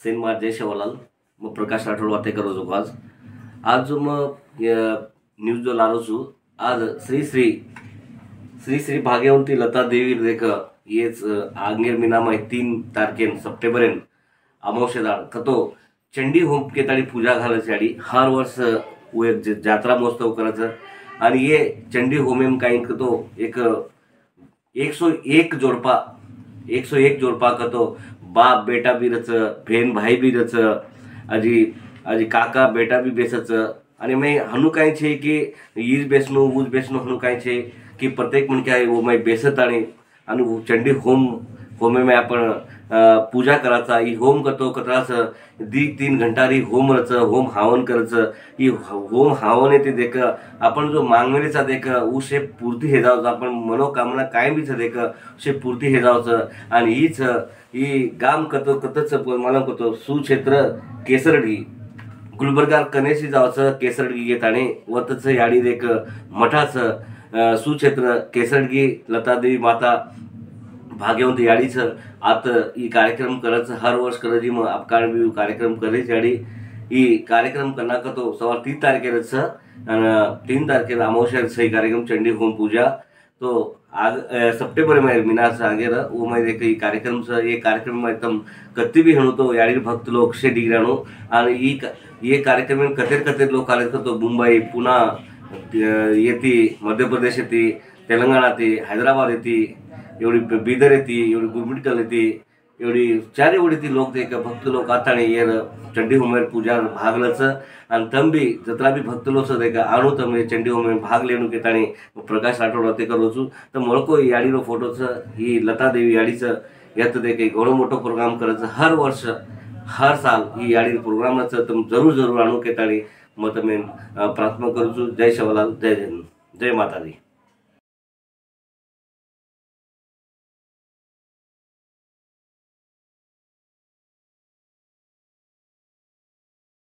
सेन मार जय शेवालाल मैं प्रकाश राठोड वाते करो जो आज जो न्यूज जो लारो छु आज श्री श्री श्री श्री भाग्यवंती लता देवी देख येच आंगेर मीना मा 3 तारखेन सप्टेंबरेन अमावस्येदाळ कतो चंडी होम केताळी पूजा घालायची हर वर्ष वो एक जात्रा महोत्सव करायचं आणि ये चंडी होमेम काही कतो एक 101 जोडपा कतो बाप बेटा भी रच बहन भाई भी रच अजी अजी काका बेटा भी बेसच आणि मैं हनु काय छे कि ईज बेसनो उज बेसनो हनु काय छे कि प्रत्येक मन काय वो मैं बेसत आणि चंडी होमे में आपण पूजा करायचा ई होम करतो कतराच 3 घंटा री होम रच होम हावन करायचं ई होम हावन येते देख आपण जो मागणीचा देख उशे पूर्ती हे जावचं आपण मनोकामना काय बीच देख उशे पूर्ती हे जावचं आणि हीच ही गाम कतच मला कतो सुक्षेत्र केसरडी गुलबर्गा कनेशी जावचं केसरडी घेत आणि वतच याडी देख मठाचं सुक्षेत्र केसरडी लतादेवी माता भाग्यवंती याडीच आता ई कार्यक्रम करायचं हर वर्ष करायची मग अपकार भी कार्यक्रम करायची याडी ई कार्यक्रम करना का तो सवार 3 तारखेरच आणि 3 तारखेला अमावस्या सही कार्यक्रम चंडी होम पूजा तो आज सप्टेंबर में मीना से आगे वो मैं देख कार्यक्रम से ये कार्यक्रम में एकदम कत्ती भी हणु तो याडी भक्त लोग से डिग्राणु आणि ये कार्यक्रम में कतेर लोग कार्यक्रम तो मुंबई पुणे येती मध्य प्रदेश येती तेलंगणा येती हैदराबाद येती एवढी बीदर येती एवढी गुरमिटकल येती एवढी चार एवढी लोक ते भक्त लोक आता ये चंडी होमेर पूजा भागलच आणि तंबी जत्रा भी भक्त लोक से आणू तमे चंडी होमे भाग लेणू केताणी प्रकाश राठोड ते करोचू तर मळको याडीनो फोटोच ही लता देवी याडीच यात देखे घणो मोठो प्रोग्राम करायचं हर वर्ष हर साल ही याडी प्रोग्रामच तुम जरूर आणू केताणी मग तमे प्रार्थना करूचू जय शेवालाल जय जय माता दी।